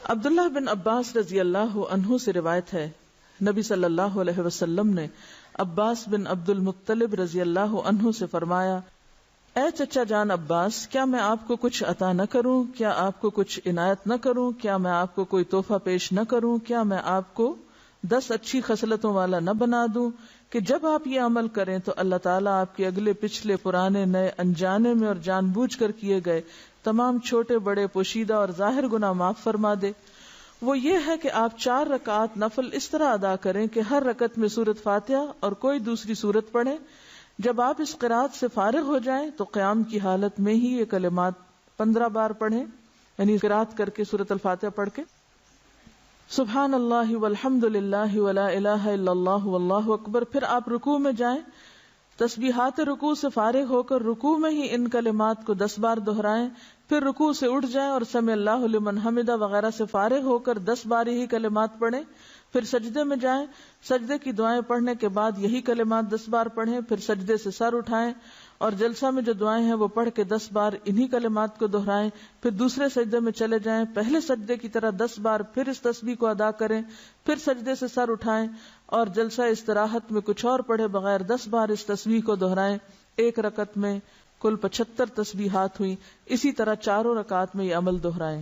عبداللہ بن عباس رضی اللہ عنہ سے روایت ہے، نبی صلی اللہ علیہ وسلم نے عباس بن عبد المطلب رضی اللہ عنہ سے فرمایا، اے چچا جان عباس، کیا میں آپ کو کچھ عطا نہ کروں؟ کیا آپ کو کچھ عنایت نہ کروں؟ کیا میں آپ کو کوئی تحفہ پیش نہ کروں؟ کیا میں آپ کو 10 اچھی خصلتوں والا نہ بنا دوں کہ جب آپ یہ عمل کریں تو اللہ تعالیٰ آپ کے اگلے پچھلے پرانے نئے انجانے میں اور جان بوجھ کر کیے گئے تمام چھوٹے بڑے پوشیدہ اور ظاہر گناہ معاف فرما دے؟ وہ یہ ہے کہ آپ 4 رکعات نفل اس طرح ادا کریں کہ ہر رکعت میں سورۃ فاتحہ اور کوئی دوسری سورت پڑھیں۔ جب آپ اس قرات سے فارغ ہو جائیں تو قیام کی حالت میں ہی یہ کلمات 15 بار پڑھیں، یعنی قرات کر کے سورۃ الفاتحہ پڑھ کے سبحان اللہ والحمد للہ ولا الہ الا اللہ واللہ اکبر۔ پھر آپ رکوع میں جائیں، تسبیحات رکوع سے فارغ ہو کر رکوع میں ہی ان کلمات کو 10 بار دہرائیں، پھر رکوع سے اٹھ جائیں اور سمع اللہ لمن حمدہ وغیرہ سے فارغ ہو کر 10 بار ہی کلمات پڑھیں، پھر سجدے میں جائیں، سجدے کی دعائیں پڑھنے کے بعد یہی کلمات 10 بار پڑھیں، پھر سجدے سے سر اٹھائیں اور جلسہ میں جو دعائیں ہیں وہ پڑھ کے 10 بار انہی کلمات کو دہرائیں، پھر دوسرے سجدے میں چلے جائیں، پہلے سجدے کی طرح 10 بار پھر اس تسبیح کو ادا کریں، پھر سجدے سے سر اٹھائیں اور جلسہ استراحت میں کچھ اور پڑھے بغیر 10 بار اس تسبیح کو دہرائیں۔ ایک رکعت میں کل 75 تسبیحات ہوئی، اسی طرح 4 رکعات میں یہ عمل دہرائیں۔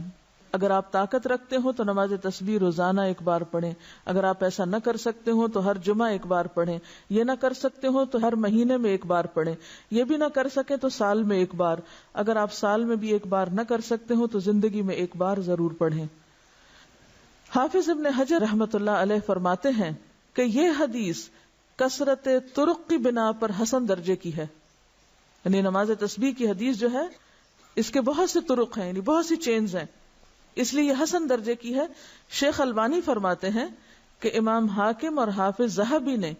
اگر آپ طاقت رکھتے ہو تو نماز تسبیح روزانہ 1 بار پڑھیں، اگر آپ ایسا نہ کر سکتے ہو تو ہر جمعہ 1 بار پڑھیں، یہ نہ کر سکتے ہو تو ہر مہینے میں 1 بار پڑھیں، یہ بھی نہ کر سکے تو سال میں 1 بار، اگر آپ سال میں بھی 1 بار نہ کر سکتے ہو تو زندگی میں 1 بار ضرور پڑھیں۔ حافظ ابن حجر رحمۃ اللہ علیہ فرماتے ہیں کہ یہ حدیث کثرت طرق کی بنا پر حسن درجے کی ہے، یعنی نماز تسبیح کی حدیث جو ہے اس کے بہت سے طرق ہیں، یعنی بہت سی چینز ہیں، اس لیے یہ حسن درجے کی ہے۔ شیخ البانی فرماتے ہیں کہ امام حاکم اور حافظ ذہبی نے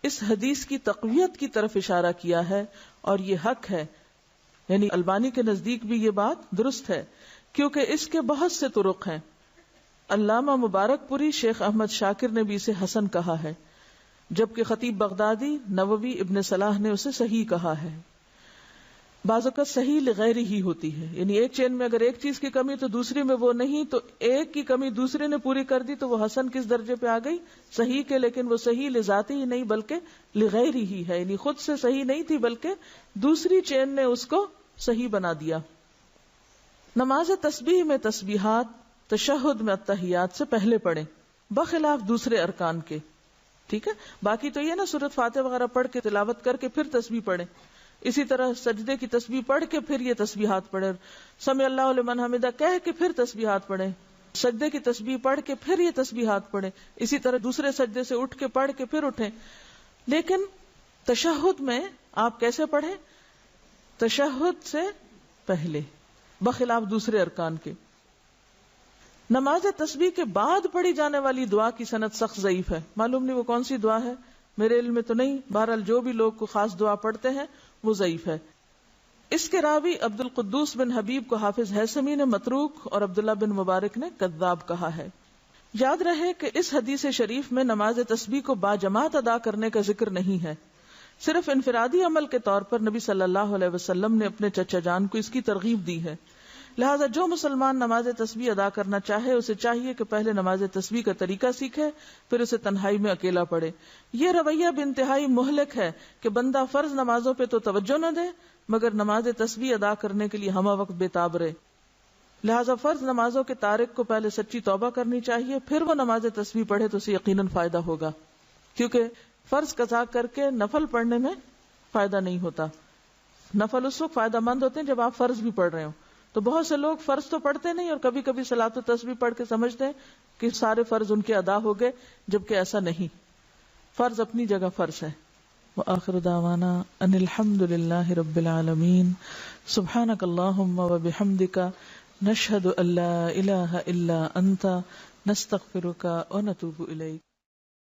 اس حدیث کی تقویت کی طرف اشارہ کیا ہے اور یہ حق ہے، یعنی البانی کے نزدیک بھی یہ بات درست ہے کیونکہ اس کے بہت سے طرق ہیں۔ علامہ مبارک پوری شیخ احمد شاکر نے بھی اسے حسن کہا ہے، جبکہ خطیب بغدادی، نووی، ابن صلاح نے اسے صحیح کہا ہے۔ بعض اوقات صحیح لغیر ہی ہوتی ہے، یعنی ایک چین میں اگر ایک چیز کی کمی تو دوسری میں وہ نہیں، تو ایک کی کمی دوسرے نے پوری کر دی تو وہ حسن کس درجے پہ آ گئی؟ صحیح کے، لیکن وہ صحیح لذاتی ہی نہیں بلکہ لغیر ہی ہے، یعنی خود سے صحیح نہیں تھی بلکہ دوسری چین نے اس کو صحیح بنا دیا۔ نماز تسبیح میں تسبیحات تشہد میں التحیات سے پہلے پڑھیں، بخلاف دوسرے ارکان کے، ٹھیک ہے؟ باقی تو یہ نا سورۃ فاتحہ وغیرہ پڑھ کے تلاوت کر کے پھر تسبیح پڑھیں، اسی طرح سجدے کی تسبیح پڑھ کے پھر یہ تسبیحات پڑھیں، سمع اللہ لمن حمدہ کہہ کے پھر تسبیحات پڑھیں، سجدے کی تسبیح پڑھ کے پھر یہ تسبیحات پڑھیں، اسی طرح دوسرے سجدے سے اٹھ کے پڑھ کے پھر اٹھیں۔ لیکن تشہد میں آپ کیسے پڑھیں؟ تشہد سے پہلے، بخلاف دوسرے ارکان کے۔ نماز تسبیح کے بعد پڑھی جانے والی دعا کی سند سخت ضعیف ہے، معلوم نہیں وہ کون سی دعا ہے، میرے علم میں تو نہیں، بہرحال جو بھی لوگ کو خاص دعا پڑھتے ہیں وہ ضعیف ہے۔ اس کے راوی عبد القدوس بن حبیب کو حافظ ہیثمی نے متروک اور عبداللہ بن مبارک نے کذاب کہا ہے۔ یاد رہے کہ اس حدیث شریف میں نماز تسبیح کو باجماعت ادا کرنے کا ذکر نہیں ہے، صرف انفرادی عمل کے طور پر نبی صلی اللہ علیہ وسلم نے اپنے چچا جان کو اس کی ترغیب دی ہے۔ لہذا جو مسلمان نماز تسبیح ادا کرنا چاہے اسے چاہیے کہ پہلے نماز تسبیح کا طریقہ سیکھے، پھر اسے تنہائی میں اکیلا پڑھے۔ یہ رویہ بھی انتہائی مہلک ہے کہ بندہ فرض نمازوں پہ تو توجہ نہ دے مگر نماز تسبیح ادا کرنے کے لیے ہمہ وقت بے تاب رہے۔ لہذا فرض نمازوں کے تارک کو پہلے سچی توبہ کرنی چاہیے، پھر وہ نماز تسبیح پڑھے تو اسے یقیناً فائدہ ہوگا، کیونکہ فرض قضا کر کے نفل پڑھنے میں فائدہ نہیں ہوتا۔ نفل اس وقت فائدہ مند ہوتے ہیں جب آپ فرض بھی پڑھ رہے ہو، تو بہت سے لوگ فرض تو پڑھتے نہیں اور کبھی کبھی صلاۃ و تسبیح پڑھ کے سمجھتے ہیں کہ سارے فرض ان کے ادا ہو گئے، جبکہ ایسا نہیں، فرض اپنی جگہ فرض ہے۔ وآخر دعوانا ان الحمد للہ رب العالمین، سبحانک اللہم وبحمدک، نشہد ان لا الہ الا انت، نستغفرک ونتوب الیک۔